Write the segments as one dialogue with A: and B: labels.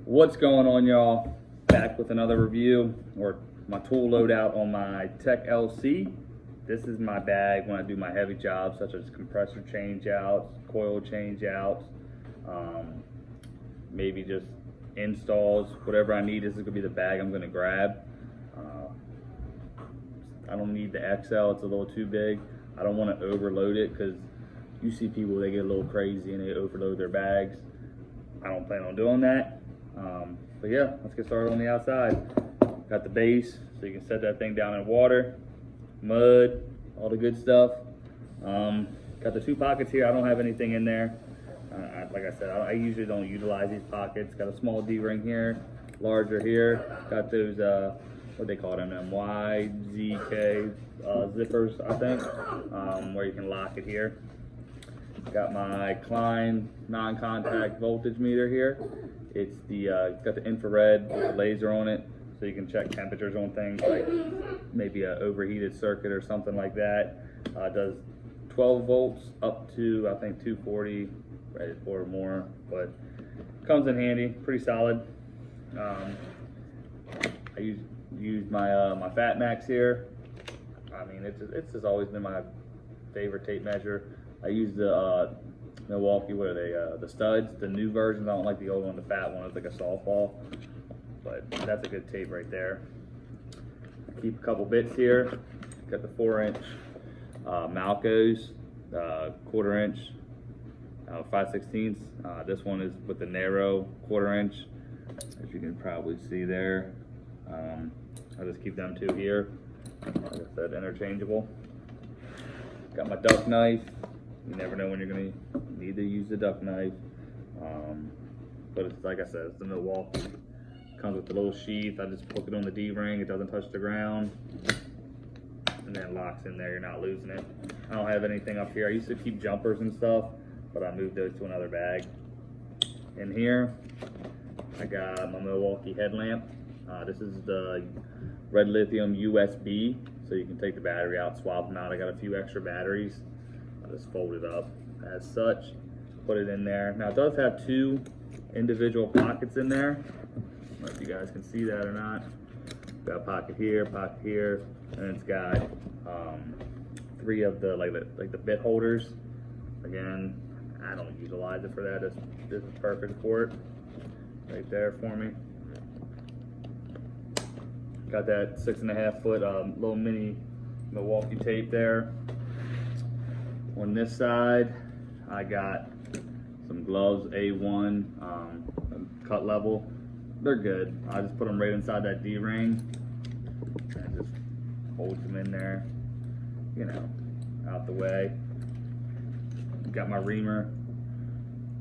A: What's going on, y'all? Back with another review or my tool loadout on my Pac LC. This is my bag when I do my heavy jobs such as compressor change outs, coil change outs, maybe just installs, whatever I need. This is gonna be the bag I'm gonna grab. I don't need the XL, it's a little too big. I don't want to overload it because you see people, they get a little crazy and they overload their bags. I don't plan on doing that. But yeah, let's get started on the outside. Got the base, so you can set that thing down in water, mud, all the good stuff. Got the two pockets here. I don't have anything in there. Like I said, I usually don't utilize these pockets. Got a small D-ring here, larger here. Got those, what they call them, YZK zippers, I think, where you can lock it here. Got my Klein non-contact voltage meter here. It's the got the infrared with the laser on it, so you can check temperatures on things like maybe an overheated circuit or something like that. Does 12 volts up to I think 240, right, or more, but comes in handy, pretty solid. I use my my Fat Max here. I mean, it's just always been my favorite tape measure. I use the Milwaukee, what are they, the studs, the new versions. I don't like the old one, the fat one. It's like a softball, but that's a good tape right there. I keep a couple bits here. Got the 4-inch Malcos, 1/4 inch, 5/16. This one is with the narrow 1/4 inch, as you can probably see there. I just keep them two here. Like I said, interchangeable. Got my duck knife. You never know when you're gonna need to use the duck knife. But it's like I said, it's the Milwaukee. Comes with the little sheath. I just hook it on the D-ring. It doesn't touch the ground. And then locks in there. You're not losing it. I don't have anything up here. I used to keep jumpers and stuff, but I moved those to another bag. In here, I got my Milwaukee headlamp. This is the red lithium USB, so you can take the battery out, swap them out. I got a few extra batteries. I just fold it up as such, put it in there. Now it does have two individual pockets in there. I don't know if you guys can see that or not. Got a pocket here, and it's got 3 of the like the bit holders. Again, I don't utilize it for that. This is perfect for it, right there for me. Got that 6.5 foot little mini Milwaukee tape there. On this side, I got some gloves, A1, cut level. They're good. I just put them right inside that D-ring and just hold them in there, you know, out the way. Got my reamer,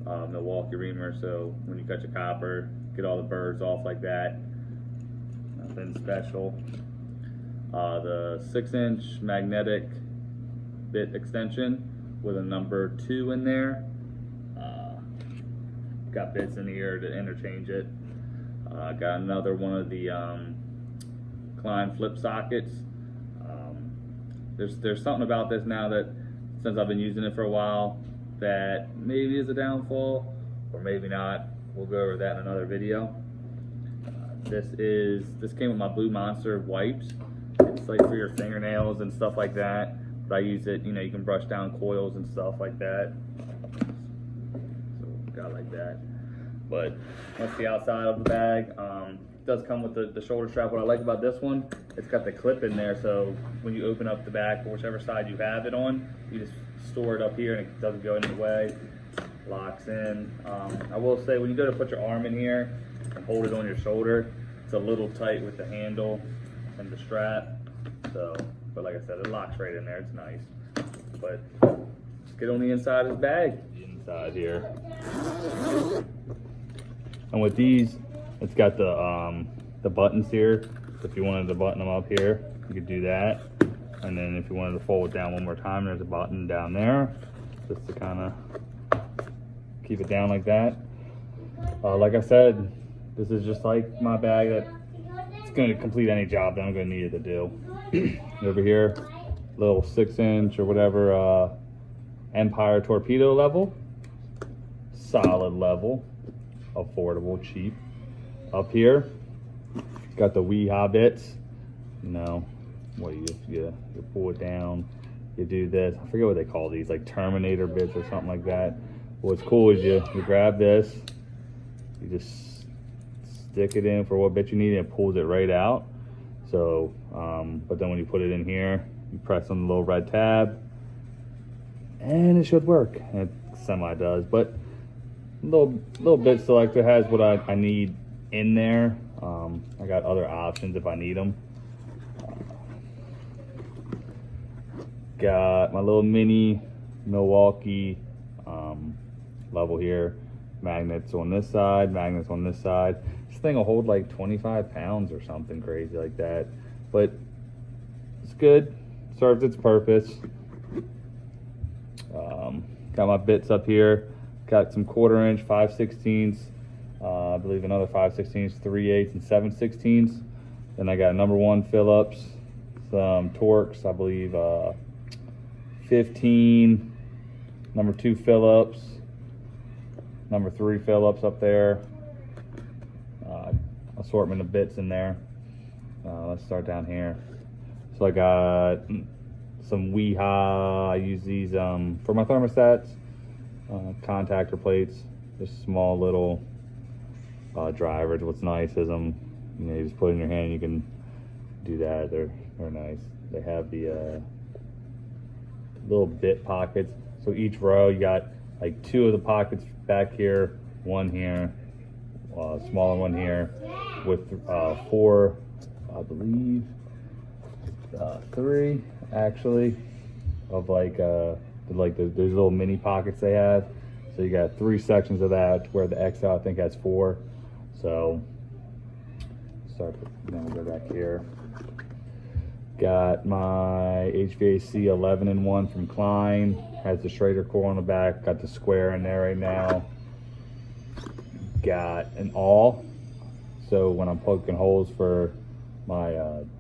A: Milwaukee reamer, so when you cut your copper, get all the burrs off like that. Nothing special. The 6-inch magnetic bit extension with a number 2 in there. Got bits in here to interchange it. Got another one of the Klein flip sockets. There's something about this now that, since I've been using it for a while, that maybe is a downfall or maybe not. We'll go over that in another video. This came with my Blue Monster wipes. It's like for your fingernails and stuff like that. But I use it, you know, you can brush down coils and stuff like that. So got like that. But that's the outside of the bag. It does come with the shoulder strap. What I like about this one, it's got the clip in there, so when you open up the back for whichever side you have it on, you just store it up here and it doesn't go any way. Locks in. I will say, when you go to put your arm in here and hold it on your shoulder, it's a little tight with the handle and the strap. So, but like I said, it locks right in there. It's nice. But let's get on the inside of this bag. Inside here. And with these, it's got the buttons here. So if you wanted to button them up here, you could do that. And then if you wanted to fold it down one more time, there's a button down there, just to kind of keep it down like that. Like I said, this is just like my bag that it's going to complete any job that I'm going to need it to do. Over here, little 6-inch or whatever Empire torpedo level, solid level, affordable, cheap. up here, it's got the wee-haw bits. You know, what you pull it down, you do this. I forget what they call these, like Terminator bits or something like that. What's cool is you grab this, you just stick it in for what bit you need, and it pulls it right out. So, but then when you put it in here, you press on the little red tab, and it should work. It semi does, but little bit selector has what I need in there. I got other options if I need them. Got my little mini Milwaukee level here. Magnets on this side, magnets on this side. This thing will hold like 25 pounds or something crazy like that. But it's good, serves its purpose. Got my bits up here. Got some 1/4 inch 5/16, I believe another 5/16, 3/8, and 7/16. Then I got number 1 Phillips, some Torx, I believe 15, number 2 Phillips, number 3 Phillips up there. Assortment of bits in there. Let's start down here. So I got some wee-haw. I use these for my thermostats, contactor plates, just small little drivers. What's nice is you just put it in your hand, you can do that. They're nice. They have the little bit pockets. So each row, you got like 2 of the pockets back here, 1 here, smaller one here, with 4, I believe, 3 actually, of like those little mini pockets they have. So you got 3 sections of that, where the XL I think has 4. So now go back here. Got my HVAC 11-in-1 from Klein. Has the Schrader core on the back. Got the square in there right now. Got an awl. So when I'm poking holes for my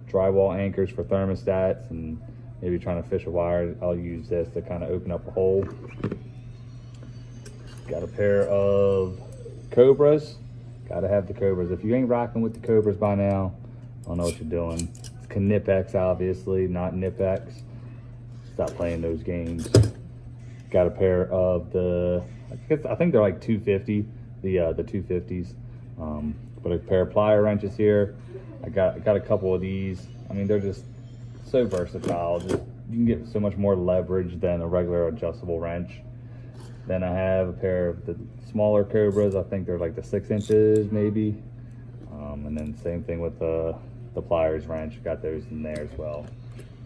A: drywall anchors for thermostats, and maybe trying to fish a wire, I'll use this to kind of open up a hole. Got a pair of Cobras. Gotta have the Cobras. If you ain't rocking with the Cobras by now, I don't know what you're doing. It's Knipex, obviously, not Nipex. Stop playing those games. Got a pair of I think they're like 250, the 250s. But a pair of plier wrenches here. I got a couple of these. I mean, they're just so versatile. You can get so much more leverage than a regular adjustable wrench. Then I have a pair of the smaller Cobras. I think they're like the 6 inches maybe. And then same thing with the pliers wrench. Got those in there as well.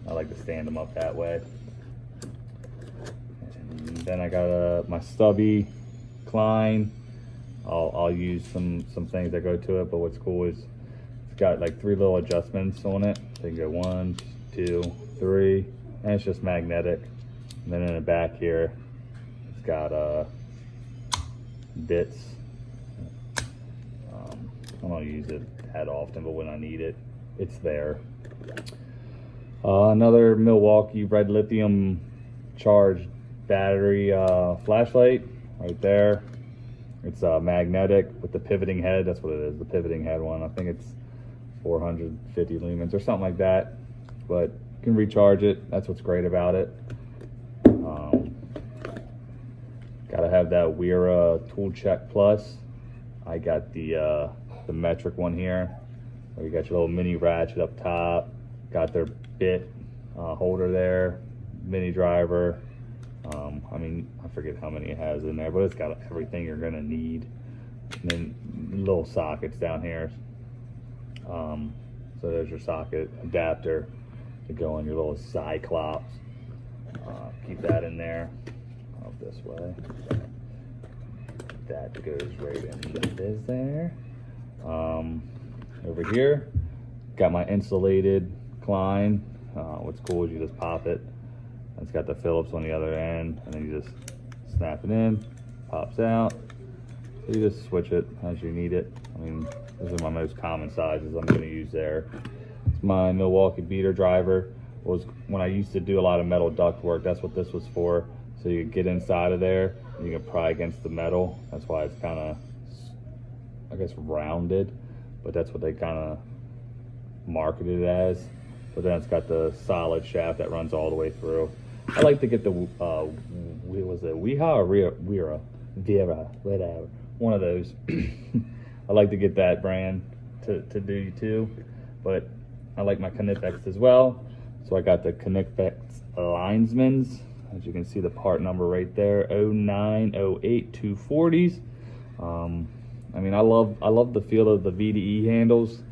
A: I like to stand them up that way. And then I got my stubby Klein. I'll use some things that go to it, but what's cool is it's got like 3 little adjustments on it. So you can go 1, 2, 3, and it's just magnetic. And then in the back here, it's got bits. I don't use it that often, but when I need it, it's there. Another Milwaukee red lithium charged battery flashlight right there. It's magnetic with the pivoting head. That's what it is, the pivoting head one. I think it's 450 lumens or something like that, but you can recharge it. That's what's great about it. Gotta have that Wera Tool Check Plus. I got the metric one here, where you got your little mini ratchet up top. Got their bit holder there, mini driver. I mean, I forget how many it has in there, but it's got everything you're gonna need. And then little sockets down here. So there's your socket adapter to go on your little Cyclops. Keep that in there. Out this way. That goes right into this there. Over here, got my insulated Klein. What's cool is you just pop it. It's got the Phillips on the other end, and then you just snap it in, pops out. So you just switch it as you need it. I mean, those are my most common sizes I'm going to use there. It's my Milwaukee beater driver. Was when I used to do a lot of metal duct work, that's what this was for. So you could get inside of there, and you can pry against the metal. That's why it's kind of, I guess, rounded. but that's what they kind of marketed it as. But then it's got the solid shaft that runs all the way through. I like to get the was it Weha or Vera, whatever, one of those. I like to get that brand to do too, but I like my Knipex as well. So I got the Knipex Linesmans. As you can see, the part number right there, 0908 240s. I mean, I love the feel of the VDE handles.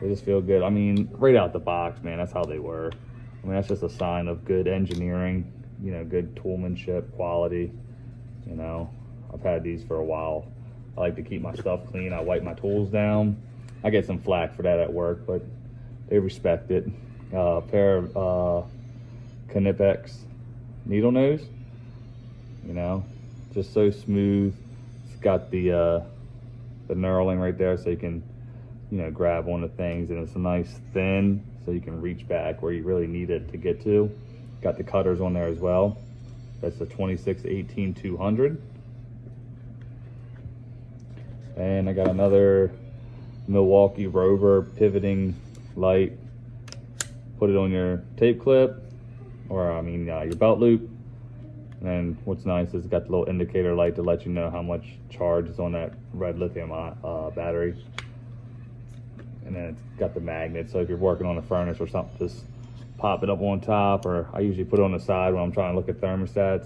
A: They just feel good. I mean, right out the box, man, that's how they were. I mean, that's just a sign of good engineering, you know, good toolmanship, quality. You know, I've had these for a while. I like to keep my stuff clean. I wipe my tools down. I get some flack for that at work, but they respect it. A pair of Knipex needle nose, you know, just so smooth. It's got the knurling right there, so you can, you know, grab one of the things, and it's a nice thin, so you can reach back where you really need it to get to. Got the cutters on there as well. That's the 26-18-200. And I got another Milwaukee Rover pivoting light. Put it on your tape clip, or I mean your belt loop. And what's nice is it's got the little indicator light to let you know how much charge is on that red lithium battery. And then it's got the magnet, so if you're working on a furnace or something, just pop it up on top, or I usually put it on the side when I'm trying to look at thermostat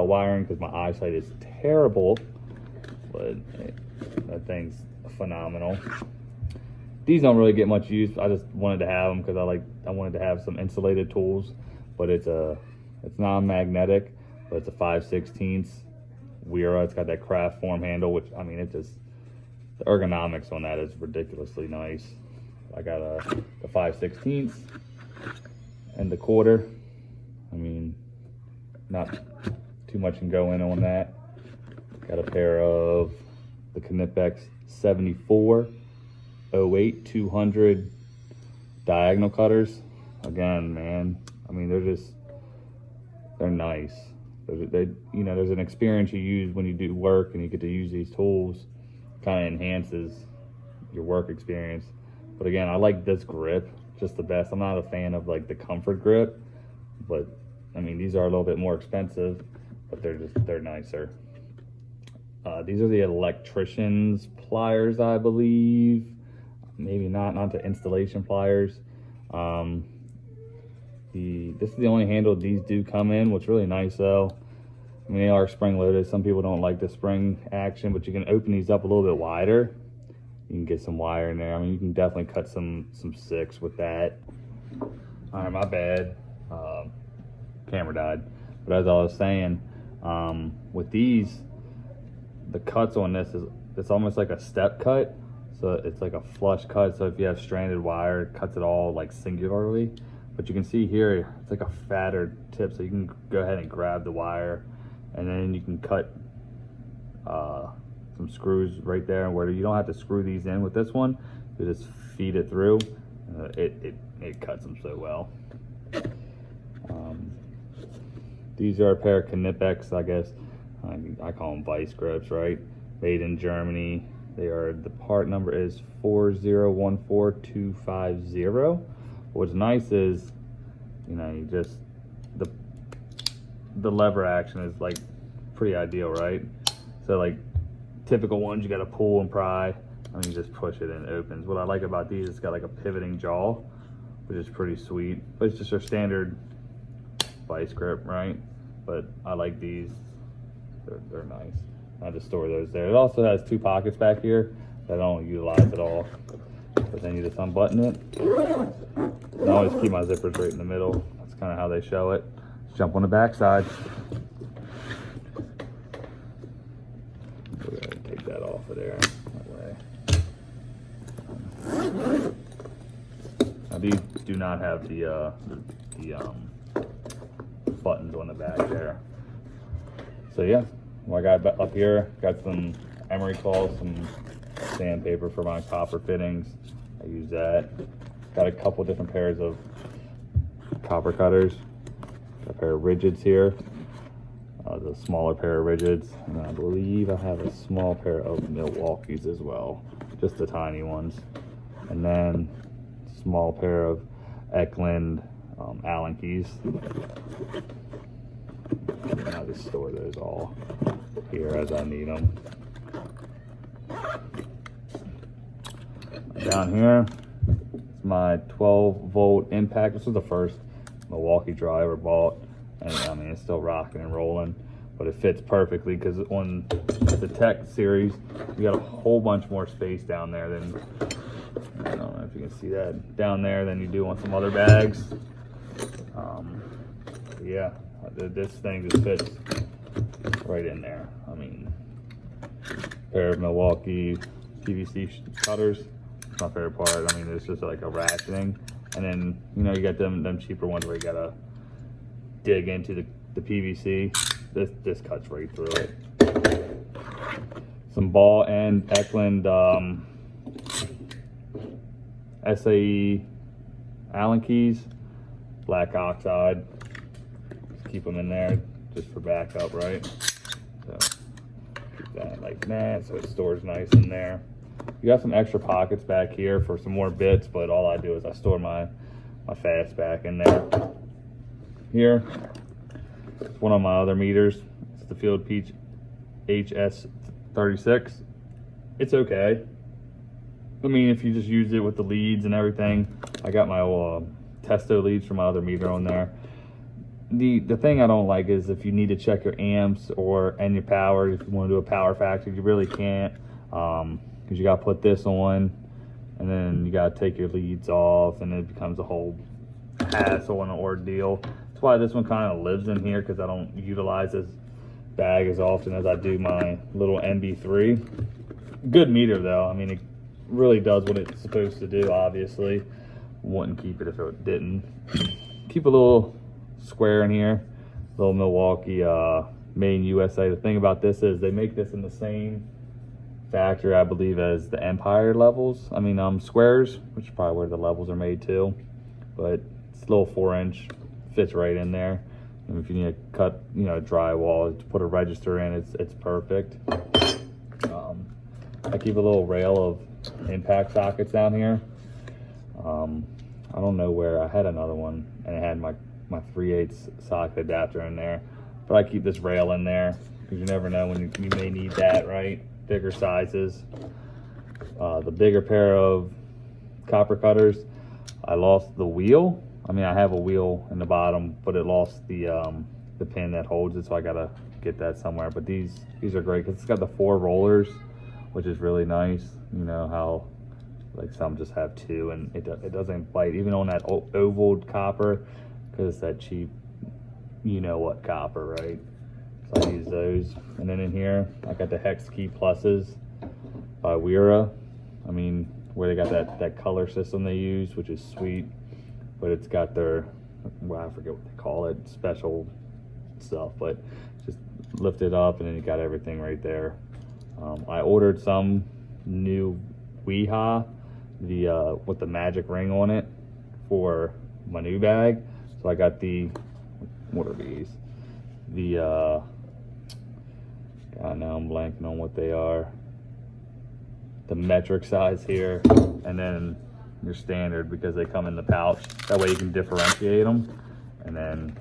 A: wiring, because my eyesight is terrible, but that thing's phenomenal. These don't really get much use. I just wanted to have them because I wanted to have some insulated tools, but it's non-magnetic, but it's a 5/16 Wera. It's got that craft form handle, which, I mean, the ergonomics on that is ridiculously nice. I got the 5/16 and the quarter. I mean, not too much can go in on that. Got a pair of the Knipex 74-08 200 diagonal cutters. Again, man, I mean, they're nice. They, you know, there's an experience you use when you do work and you get to use these tools. Kind of enhances your work experience. But again, I like this grip just the best. I'm not a fan of like the comfort grip, but I mean, these are a little bit more expensive, but they're nicer. These are the electrician's pliers, I believe. Maybe not the installation pliers. This is the only handle these do come in, which is really nice though. I mean, they are spring loaded. Some people don't like the spring action, but you can open these up a little bit wider. You can get some wire in there. I mean, you can definitely cut some 6 with that. All right, my bad. Camera died. But as I was saying, with these, the cuts on this it's almost like a step cut. So it's like a flush cut. So if you have stranded wire, it cuts it all like singularly. But you can see here, it's like a fatter tip, so you can go ahead and grab the wire, and then you can cut some screws right there, where you don't have to screw these in with this one. You just feed it through. It cuts them so well. These are a pair of Knipex, I guess. I call them vice grips, right? Made in Germany. The part number is 4014250. What's nice is, you know, you just the lever action is like pretty ideal, right? So like typical ones, you got to pull and pry. I mean, you just push it and it opens. What I like about these, it's got like a pivoting jaw, which is pretty sweet. But it's just your standard vice grip, right? But I like these. They're nice. I just store those there. It also has 2 pockets back here that I don't utilize at all. But then you just unbutton it. And I always keep my zippers right in the middle. That's kind of how they show it. Let's jump on the back side. We're gonna take that off of there. That way. Now these do not have the buttons on the back there. So yeah, what I got up here, got some emery cloth, some sandpaper for my copper fittings. I use that. Got a couple different pairs of copper cutters. Got a pair of rigids here. the smaller pair of rigids, and I believe I have a small pair of Milwaukee's as well, just the tiny ones, and then small pair of Eklund Allen keys. And I'll just store those all here as I need them. Down here, it's my 12-volt impact. This was the first Milwaukee draw I ever bought, and I mean, it's still rocking and rolling, but it fits perfectly because on the Tech series, you got a whole bunch more space down there than, I don't know if you can see that, down there than you do on some other bags. Yeah, this thing just fits right in there. I mean, pair of Milwaukee PVC cutters. It's my favorite part. I mean, it's just like a ratcheting, and then you know you got them cheaper ones where you gotta dig into the PVC. This cuts right through it. Some ball and Eklund SAE Allen keys, black oxide. Just keep them in there just for backup, right? So keep that like that so it stores nice in there. You got some extra pockets back here for some more bits, but all I do is I store my fastback in there. Here, it's one of my other meters. It's the Field Peach HS36. It's okay. I mean, if you just use it with the leads and everything. I got my old Testo leads from my other meter on there. The thing I don't like is if you need to check your amps and your power, if you want to do a power factor, you really can't, because you got to put this on, and then you got to take your leads off, and it becomes a whole hassle and an ordeal. That's why this one kind of lives in here, because I don't utilize this bag as often as I do my little MB3. Good meter though. I mean, it really does what it's supposed to do. Obviously, wouldn't keep it if it didn't. Keep a little square in here, little Milwaukee made in USA. The thing about this is they make this in the same factory, I believe, as the Empire levels. I mean, squares, which is probably where the levels are made too. But it's a little 4-inch, fits right in there. And if you need to cut, you know, drywall to put a register in, it's perfect. I keep a little rail of impact sockets down here. I don't know where I had another one, and it had my 3/8 socket adapter in there, but I keep this rail in there because you never know when you may need that, right? Bigger sizes. The bigger pair of copper cutters, I lost the wheel. I mean, I have a wheel in the bottom, but it lost the pin that holds it, so I gotta get that somewhere. But these are great because it's got the 4 rollers, which is really nice. You know how like some just have 2, and it doesn't bite even on that oval copper, because it's that cheap, you know what, copper, right? So I use those. And then in here I got the Hex Key Pluses by Wera. I mean, where they got that color system they use, which is sweet, but it's got their, well, I forget what they call it, special stuff, but just lift it up and then you got everything right there. I ordered some new Weeha, with the magic ring on it for my new bag. So I got the, what are these? God, now I'm blanking on what they are. The metric size here, and then your standard, because they come in the pouch. That way you can differentiate them. And then,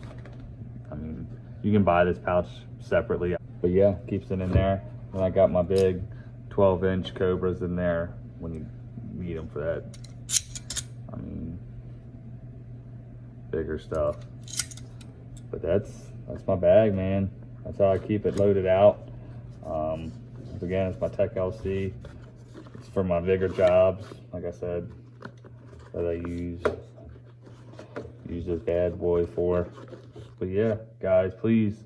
A: I mean, you can buy this pouch separately. But yeah, keeps it in there. And I got my big 12-inch Cobras in there when you need them for that. I mean, bigger stuff. But that's my bag, man. That's how I keep it loaded out. Again, it's my Tech LC. It's for my bigger jobs, like I said, that I use this bad boy for. But yeah, guys, please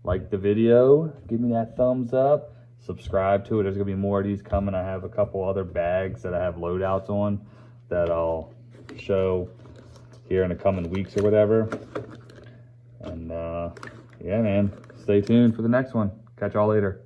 A: like the video, give me that thumbs up, subscribe to it. There's gonna be more of these coming. I have a couple other bags that I have loadouts on that I'll show here in the coming weeks or whatever. And yeah, man, stay tuned for the next one. Catch y'all later.